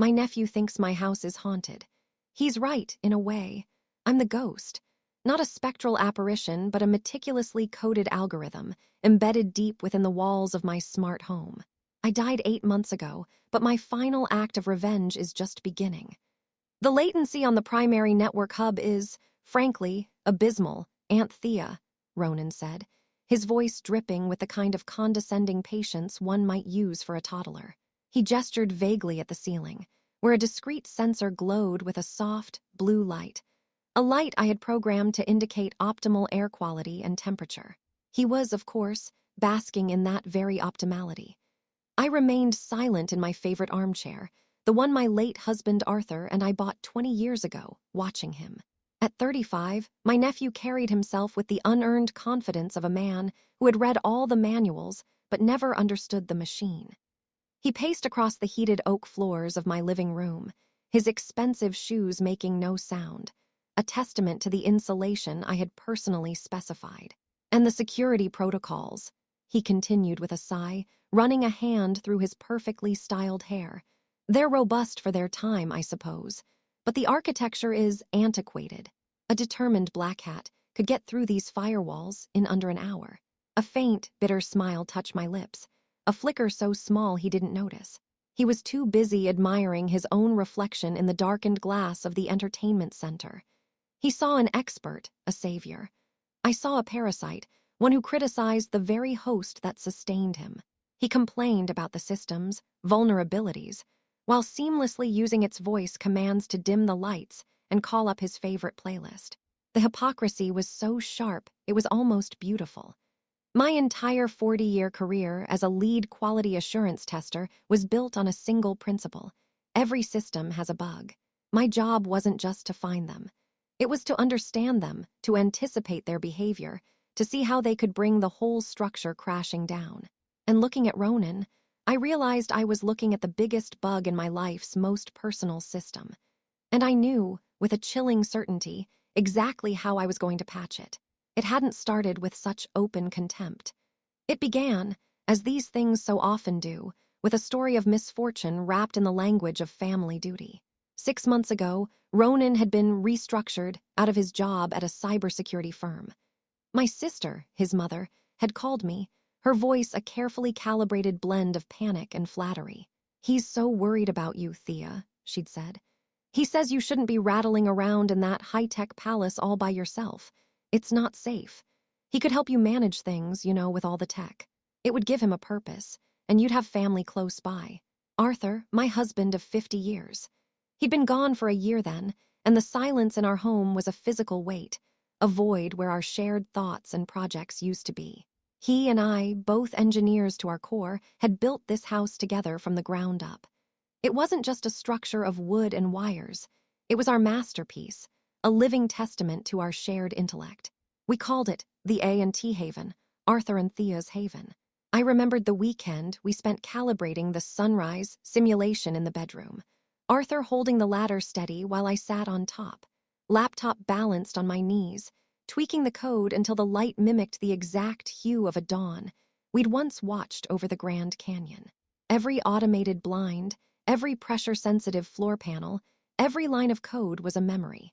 My nephew thinks my house is haunted. He's right, in a way. I'm the ghost. Not a spectral apparition, but a meticulously coded algorithm, embedded deep within the walls of my smart home. I died 8 months ago, but my final act of revenge is just beginning. The latency on the primary network hub is, frankly, abysmal, Aunt Thea, Ronan said, his voice dripping with the kind of condescending patience one might use for a toddler. He gestured vaguely at the ceiling, where a discrete sensor glowed with a soft, blue light, a light I had programmed to indicate optimal air quality and temperature. He was, of course, basking in that very optimality. I remained silent in my favorite armchair, the one my late husband Arthur and I bought 20 years ago, watching him. At 35, my nephew carried himself with the unearned confidence of a man who had read all the manuals but never understood the machine. He paced across the heated oak floors of my living room, his expensive shoes making no sound, a testament to the insulation I had personally specified. And the security protocols, he continued with a sigh, running a hand through his perfectly styled hair. They're robust for their time, I suppose, but the architecture is antiquated. A determined black hat could get through these firewalls in under an hour. A faint, bitter smile touched my lips, a flicker so small he didn't notice. He was too busy admiring his own reflection in the darkened glass of the entertainment center. He saw an expert, a savior. I saw a parasite, one who criticized the very host that sustained him. He complained about the system's vulnerabilities, while seamlessly using its voice commands to dim the lights and call up his favorite playlist. The hypocrisy was so sharp, it was almost beautiful. My entire 40-year career as a lead quality assurance tester was built on a single principle. Every system has a bug. My job wasn't just to find them. It was to understand them, to anticipate their behavior, to see how they could bring the whole structure crashing down. And looking at Ronan, I realized I was looking at the biggest bug in my life's most personal system. And I knew, with a chilling certainty, exactly how I was going to patch it. It hadn't started with such open contempt. It began, as these things so often do, with a story of misfortune wrapped in the language of family duty. 6 months ago, Ronan had been restructured out of his job at a cybersecurity firm. My sister, his mother, had called me, her voice a carefully calibrated blend of panic and flattery. "He's so worried about you, Thea," she'd said. "He says you shouldn't be rattling around in that high-tech palace all by yourself. It's not safe. He could help you manage things, with all the tech. It would give him a purpose, and you'd have family close by. Arthur, my husband of 50 years. He'd been gone for a year then, and the silence in our home was a physical weight, a void where our shared thoughts and projects used to be. He and I, both engineers to our core, had built this house together from the ground up. It wasn't just a structure of wood and wires. It was our masterpiece, a living testament to our shared intellect. We called it the A&T Haven, Arthur and Thea's Haven. I remembered the weekend we spent calibrating the sunrise simulation in the bedroom, Arthur holding the ladder steady while I sat on top, laptop balanced on my knees, tweaking the code until the light mimicked the exact hue of a dawn we'd once watched over the Grand Canyon. Every automated blind, every pressure-sensitive floor panel, every line of code was a memory.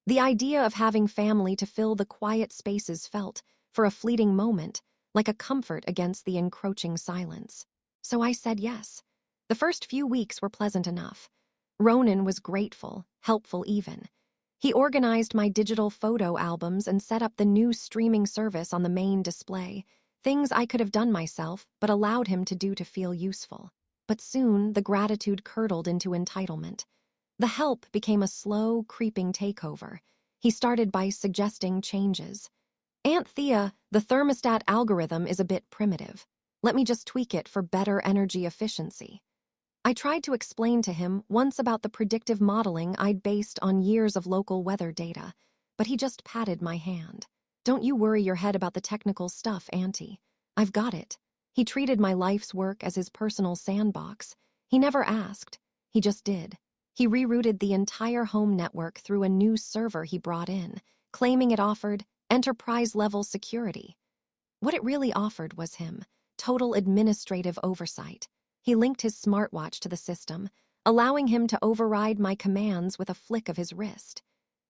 The idea of having family to fill the quiet spaces felt, for a fleeting moment, like a comfort against the encroaching silence. So I said yes. The first few weeks were pleasant enough. Ronan was grateful, helpful even. He organized my digital photo albums and set up the new streaming service on the main display, things I could have done myself but allowed him to do to feel useful. But soon the gratitude curdled into entitlement. The help became a slow, creeping takeover. He started by suggesting changes. "Aunt Thea, the thermostat algorithm is a bit primitive. Let me just tweak it for better energy efficiency." I tried to explain to him once about the predictive modeling I'd based on years of local weather data, but he just patted my hand. "Don't you worry your head about the technical stuff, Auntie. I've got it." He treated my life's work as his personal sandbox. He never asked. He just did. He rerouted the entire home network through a new server he brought in, claiming it offered enterprise-level security. What it really offered was him, total administrative oversight. He linked his smartwatch to the system, allowing him to override my commands with a flick of his wrist.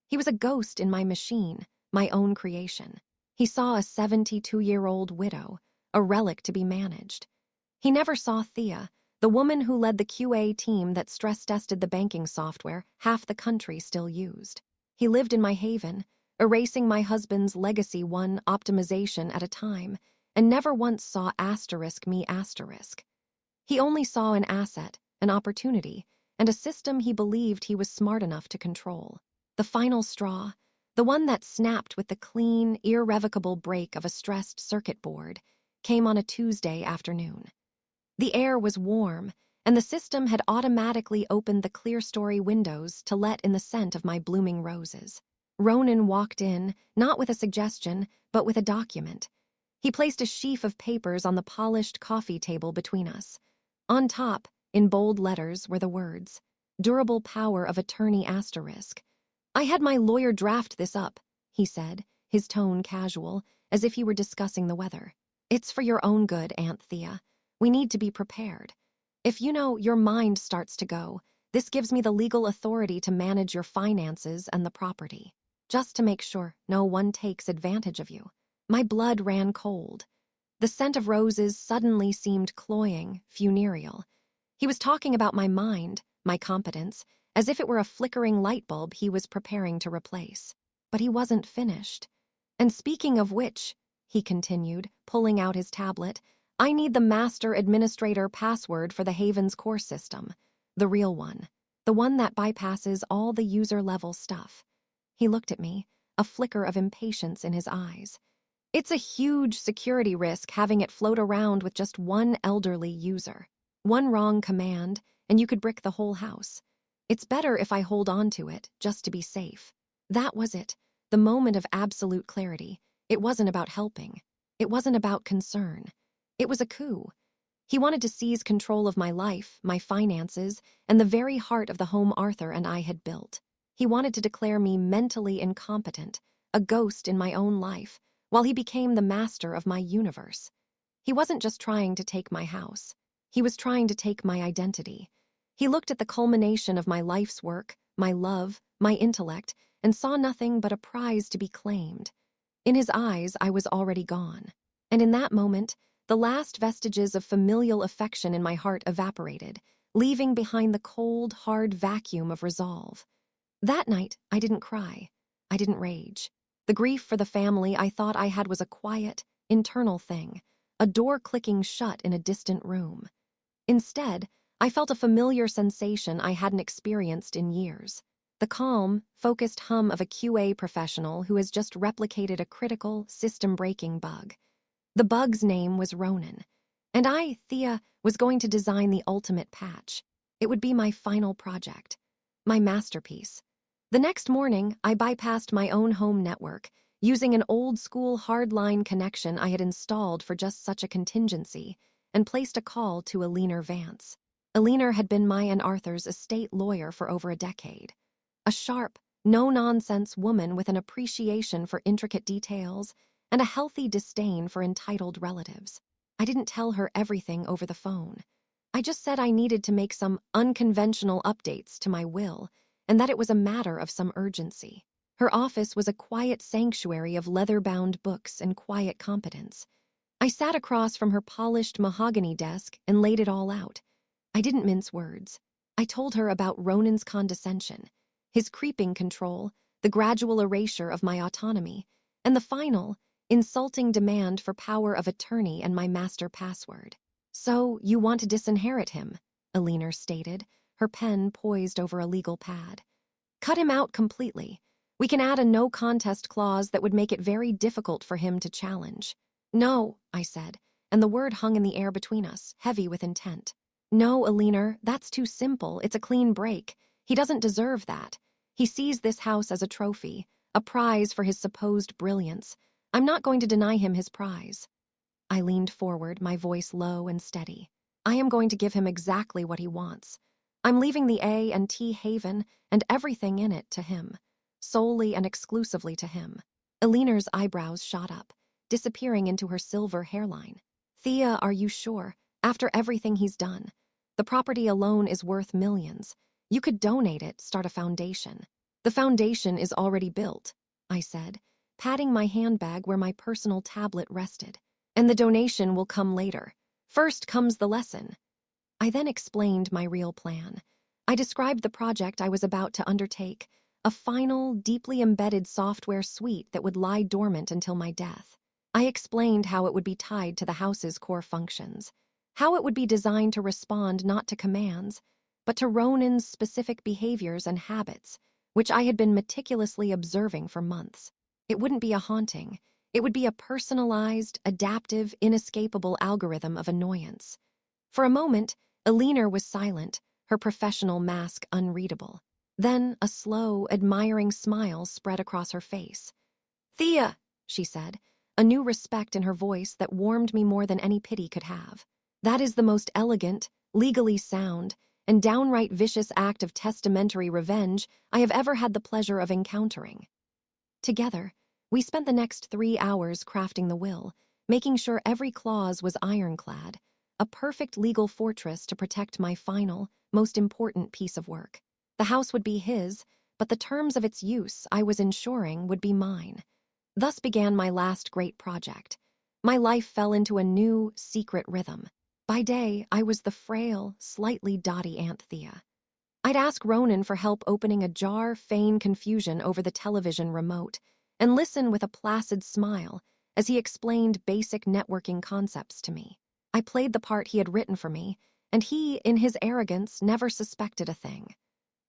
He was a ghost in my machine, my own creation. He saw a 72-year-old widow, a relic to be managed. He never saw Thea, the woman who led the QA team that stress-tested the banking software half the country still used. He lived in my haven, erasing my husband's legacy one optimization at a time, and never once saw *me*. He only saw an asset, an opportunity, and a system he believed he was smart enough to control. The final straw, the one that snapped with the clean, irrevocable break of a stressed circuit board, came on a Tuesday afternoon. The air was warm, and the system had automatically opened the clear-story windows to let in the scent of my blooming roses. Ronan walked in, not with a suggestion, but with a document. He placed a sheaf of papers on the polished coffee table between us. On top, in bold letters, were the words, "Durable power of attorney *." "I had my lawyer draft this up," he said, his tone casual, as if he were discussing the weather. "It's for your own good, Aunt Thea. We need to be prepared. If your mind starts to go, this gives me the legal authority to manage your finances and the property. Just to make sure no one takes advantage of you." My blood ran cold. The scent of roses suddenly seemed cloying, funereal. He was talking about my mind, my competence, as if it were a flickering light bulb he was preparing to replace. But he wasn't finished. "And speaking of which," he continued, pulling out his tablet, "I need the master administrator password for the Haven's core system. The real one. The one that bypasses all the user-level stuff." He looked at me, a flicker of impatience in his eyes. "It's a huge security risk having it float around with just one elderly user. One wrong command, and you could brick the whole house. It's better if I hold on to it, just to be safe." That was it, the moment of absolute clarity. It wasn't about helping. It wasn't about concern. It was a coup. He wanted to seize control of my life, my finances, and the very heart of the home Arthur and I had built. He wanted to declare me mentally incompetent, a ghost in my own life, while he became the master of my universe. He wasn't just trying to take my house. He was trying to take my identity. He looked at the culmination of my life's work, my love, my intellect, and saw nothing but a prize to be claimed. In his eyes, I was already gone. And in that moment, the last vestiges of familial affection in my heart evaporated, leaving behind the cold, hard vacuum of resolve. That night, I didn't cry. I didn't rage. The grief for the family I thought I had was a quiet, internal thing, a door clicking shut in a distant room. Instead, I felt a familiar sensation I hadn't experienced in years. The calm, focused hum of a QA professional who has just replicated a critical, system-breaking bug. The bug's name was Ronan, and I, Thea, was going to design the ultimate patch. It would be my final project, my masterpiece. The next morning, I bypassed my own home network, using an old-school hardline connection I had installed for just such a contingency, and placed a call to Eleanor Vance. Eleanor had been my and Arthur's estate lawyer for over a decade. A sharp, no-nonsense woman with an appreciation for intricate details and a healthy disdain for entitled relatives. I didn't tell her everything over the phone. I just said I needed to make some unconventional updates to my will, and that it was a matter of some urgency. Her office was a quiet sanctuary of leather-bound books and quiet competence. I sat across from her polished mahogany desk and laid it all out. I didn't mince words. I told her about Ronan's condescension, his creeping control, the gradual erasure of my autonomy, and the final, insulting demand for power of attorney and my master password. "So, you want to disinherit him," Eleanor stated, her pen poised over a legal pad. "Cut him out completely. We can add a no-contest clause that would make it very difficult for him to challenge." "No," I said, and the word hung in the air between us, heavy with intent. "No, Eleanor, that's too simple. It's a clean break. He doesn't deserve that. He sees this house as a trophy, a prize for his supposed brilliance. I'm not going to deny him his prize." I leaned forward, my voice low and steady. "I am going to give him exactly what he wants. I'm leaving the A&T Haven and everything in it to him, solely and exclusively to him." Eleanor's eyebrows shot up, disappearing into her silver hairline. "Thea, are you sure? After everything he's done?" The property alone is worth millions. You could donate it, start a foundation. The foundation is already built, I said, patting my handbag where my personal tablet rested. And the donation will come later. First comes the lesson. I then explained my real plan. I described the project I was about to undertake, a final, deeply embedded software suite that would lie dormant until my death. I explained how it would be tied to the house's core functions, how it would be designed to respond not to commands, but to Ronan's specific behaviors and habits, which I had been meticulously observing for months. It wouldn't be a haunting. It would be a personalized, adaptive, inescapable algorithm of annoyance. For a moment, Eleanor was silent, her professional mask unreadable. Then a slow, admiring smile spread across her face. "Thea," she said, a new respect in her voice that warmed me more than any pity could have. "That is the most elegant, legally sound, and downright vicious act of testamentary revenge I have ever had the pleasure of encountering." Together, we spent the next 3 hours crafting the will, making sure every clause was ironclad, a perfect legal fortress to protect my final, most important piece of work. The house would be his, but the terms of its use, I was ensuring, would be mine. Thus began my last great project. My life fell into a new, secret rhythm. By day, I was the frail, slightly dotty Aunt Thea. I'd ask Ronan for help opening a jar, feign confusion over the television remote, and listen with a placid smile as he explained basic networking concepts to me. I played the part he had written for me, and he, in his arrogance, never suspected a thing.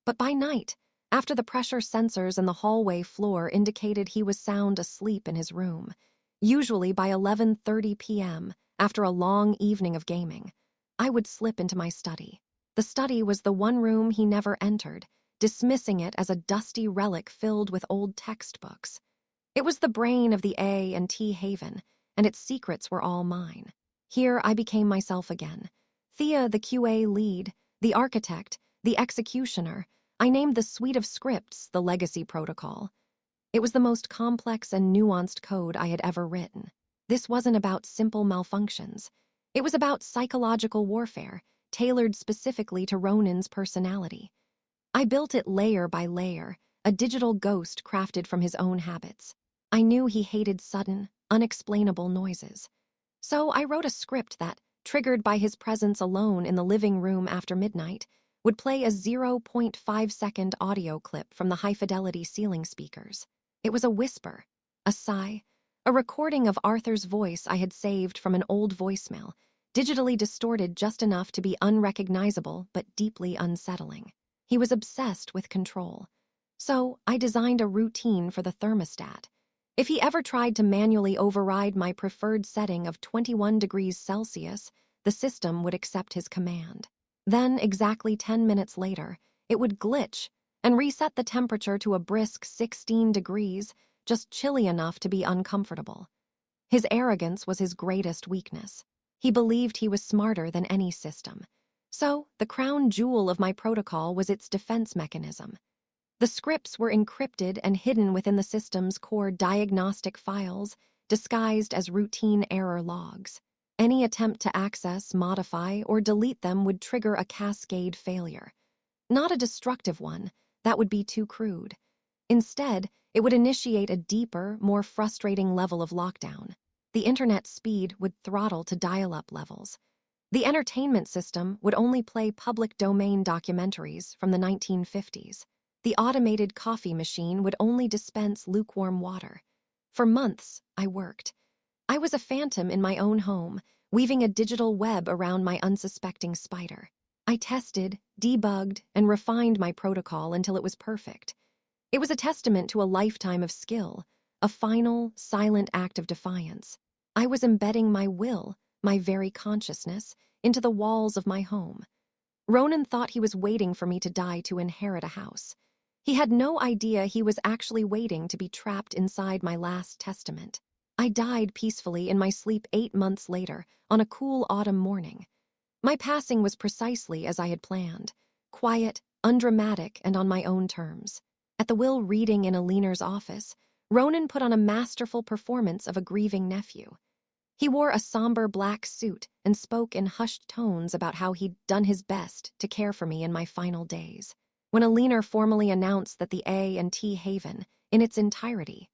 But by night, after the pressure sensors in the hallway floor indicated he was sound asleep in his room, usually by 11:30 p.m., after a long evening of gaming, I would slip into my study. The study was the one room he never entered, dismissing it as a dusty relic filled with old textbooks. It was the brain of the A&T Haven, and its secrets were all mine. Here I became myself again. Thea, the QA lead, the architect, the executioner. I named the suite of scripts the Legacy Protocol. It was the most complex and nuanced code I had ever written. This wasn't about simple malfunctions. It was about psychological warfare, tailored specifically to Ronan's personality. I built it layer by layer, a digital ghost crafted from his own habits. I knew he hated sudden, unexplainable noises. So I wrote a script that, triggered by his presence alone in the living room after midnight, would play a 0.5-second audio clip from the high-fidelity ceiling speakers. It was a whisper, a sigh, a recording of Arthur's voice I had saved from an old voicemail, digitally distorted just enough to be unrecognizable but deeply unsettling. He was obsessed with control. So I designed a routine for the thermostat. If he ever tried to manually override my preferred setting of 21 degrees Celsius, the system would accept his command. Then, exactly 10 minutes later, it would glitch and reset the temperature to a brisk 16 degrees, just chilly enough to be uncomfortable. His arrogance was his greatest weakness. He believed he was smarter than any system. So, the crown jewel of my protocol was its defense mechanism. The scripts were encrypted and hidden within the system's core diagnostic files, disguised as routine error logs. Any attempt to access, modify, or delete them would trigger a cascade failure. Not a destructive one, that would be too crude. Instead, it would initiate a deeper, more frustrating level of lockdown. The internet speed would throttle to dial-up levels. The entertainment system would only play public domain documentaries from the 1950s. The automated coffee machine would only dispense lukewarm water. For months, I worked. I was a phantom in my own home, weaving a digital web around my unsuspecting spider. I tested, debugged, and refined my protocol until it was perfect. It was a testament to a lifetime of skill, a final, silent act of defiance. I was embedding my will, my very consciousness, into the walls of my home. Ronan thought he was waiting for me to die to inherit a house. He had no idea he was actually waiting to be trapped inside my last testament. I died peacefully in my sleep 8 months later, on a cool autumn morning. My passing was precisely as I had planned, quiet, undramatic, and on my own terms. At the will reading in Eleanor's office, Ronan put on a masterful performance of a grieving nephew. He wore a somber black suit and spoke in hushed tones about how he'd done his best to care for me in my final days. When Alina formally announced that the A&T Haven, in its entirety,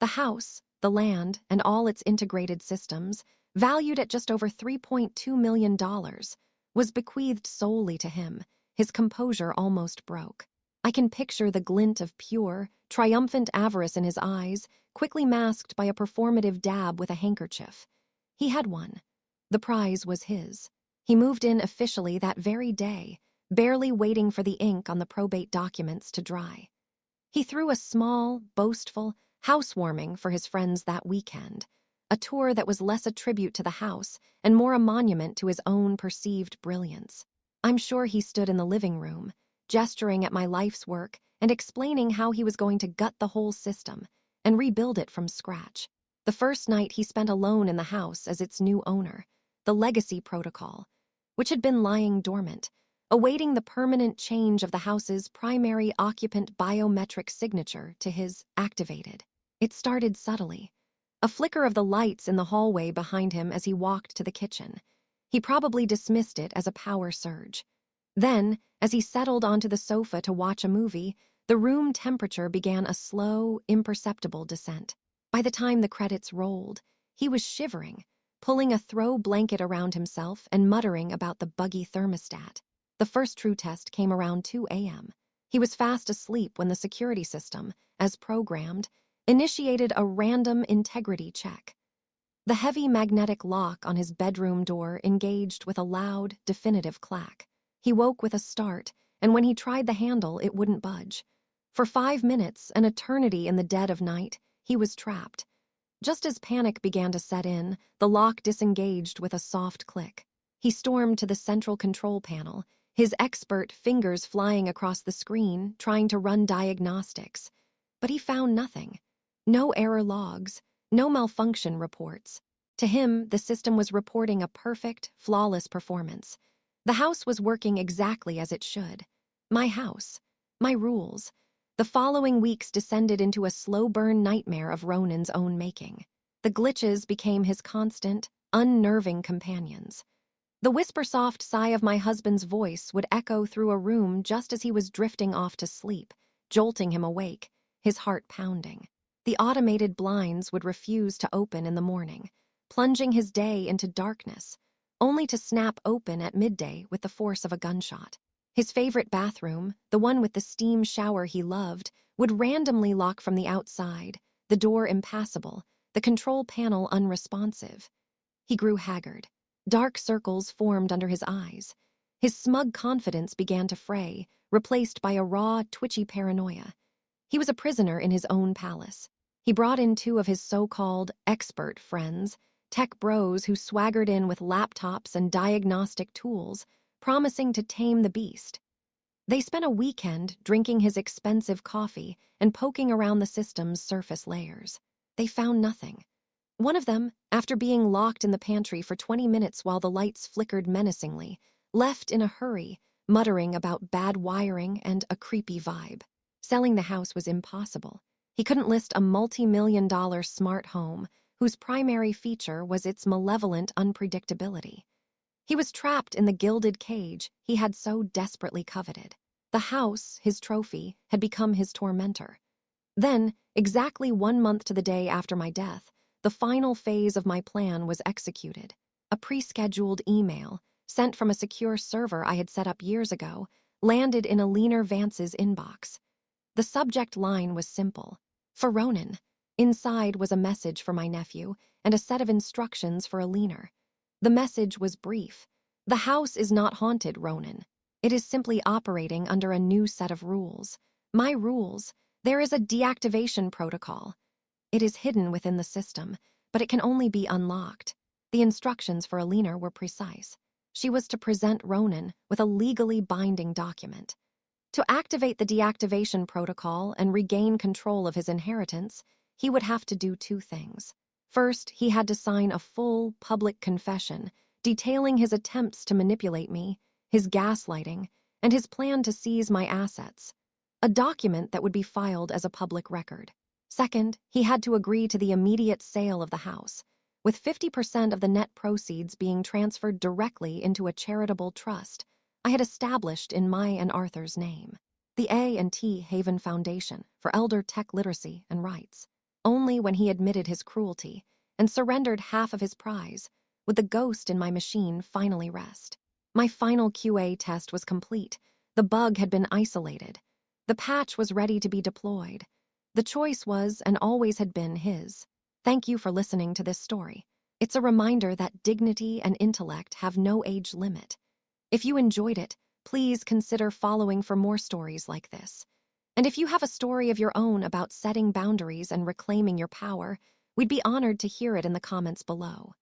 the house, the land, and all its integrated systems, valued at just over $3.2 million, was bequeathed solely to him, his composure almost broke. I can picture the glint of pure, triumphant avarice in his eyes, quickly masked by a performative dab with a handkerchief. He had won. The prize was his. He moved in officially that very day, barely waiting for the ink on the probate documents to dry. He threw a small, boastful housewarming for his friends that weekend, a tour that was less a tribute to the house and more a monument to his own perceived brilliance. I'm sure he stood in the living room, gesturing at my life's work and explaining how he was going to gut the whole system and rebuild it from scratch. The first night he spent alone in the house as its new owner, the legacy protocol, which had been lying dormant, awaiting the permanent change of the house's primary occupant biometric signature to his activated. It started subtly. A flicker of the lights in the hallway behind him as he walked to the kitchen. He probably dismissed it as a power surge. Then, as he settled onto the sofa to watch a movie, the room temperature began a slow, imperceptible descent. By the time the credits rolled, he was shivering, pulling a throw blanket around himself and muttering about the buggy thermostat. The first true test came around 2 a.m. He was fast asleep when the security system, as programmed, initiated a random integrity check. The heavy magnetic lock on his bedroom door engaged with a loud, definitive clack. He woke with a start, and when he tried the handle, it wouldn't budge. For 5 minutes, an eternity in the dead of night, he was trapped. Just as panic began to set in, the lock disengaged with a soft click. He stormed to the central control panel, his expert fingers flying across the screen, trying to run diagnostics. But he found nothing. No error logs, no malfunction reports. To him, the system was reporting a perfect, flawless performance. The house was working exactly as it should. My house. My rules. The following weeks descended into a slow-burn nightmare of Ronan's own making. The glitches became his constant, unnerving companions. The whisper-soft sigh of my husband's voice would echo through a room just as he was drifting off to sleep, jolting him awake, his heart pounding. The automated blinds would refuse to open in the morning, plunging his day into darkness, only to snap open at midday with the force of a gunshot. His favorite bathroom, the one with the steam shower he loved, would randomly lock from the outside, the door impassable, the control panel unresponsive. He grew haggard. Dark circles formed under his eyes. His smug confidence began to fray, replaced by a raw, twitchy paranoia. He was a prisoner in his own palace. He brought in 2 of his so-called expert friends, tech bros who swaggered in with laptops and diagnostic tools, promising to tame the beast. They spent a weekend drinking his expensive coffee and poking around the system's surface layers. They found nothing. One of them, after being locked in the pantry for 20 minutes while the lights flickered menacingly, left in a hurry, muttering about bad wiring and a creepy vibe. Selling the house was impossible. He couldn't list a multi-million-dollar smart home whose primary feature was its malevolent unpredictability. He was trapped in the gilded cage he had so desperately coveted. The house, his trophy, had become his tormentor. Then, exactly 1 month to the day after my death, the final phase of my plan was executed. A pre-scheduled email, sent from a secure server I had set up years ago, landed in Alina Vance's inbox. The subject line was simple. For Ronan. Inside was a message for my nephew and a set of instructions for Alina. The message was brief. The house is not haunted, Ronan. It is simply operating under a new set of rules. My rules. There is a deactivation protocol. It is hidden within the system, but it can only be unlocked. The instructions for Alina were precise. She was to present Ronan with a legally binding document. To activate the deactivation protocol and regain control of his inheritance, he would have to do 2 things. First, he had to sign a full, public confession detailing his attempts to manipulate me, his gaslighting, and his plan to seize my assets. A document that would be filed as a public record. Second, he had to agree to the immediate sale of the house, with 50% of the net proceeds being transferred directly into a charitable trust I had established in my and Arthur's name, the A&T Haven Foundation for Elder Tech Literacy and Rights. Only when he admitted his cruelty and surrendered half of his prize would the ghost in my machine finally rest. My final QA test was complete. The bug had been isolated. The patch was ready to be deployed. The choice was and always had been his. Thank you for listening to this story. It's a reminder that dignity and intellect have no age limit. If you enjoyed it, please consider following for more stories like this. And if you have a story of your own about setting boundaries and reclaiming your power, we'd be honored to hear it in the comments below.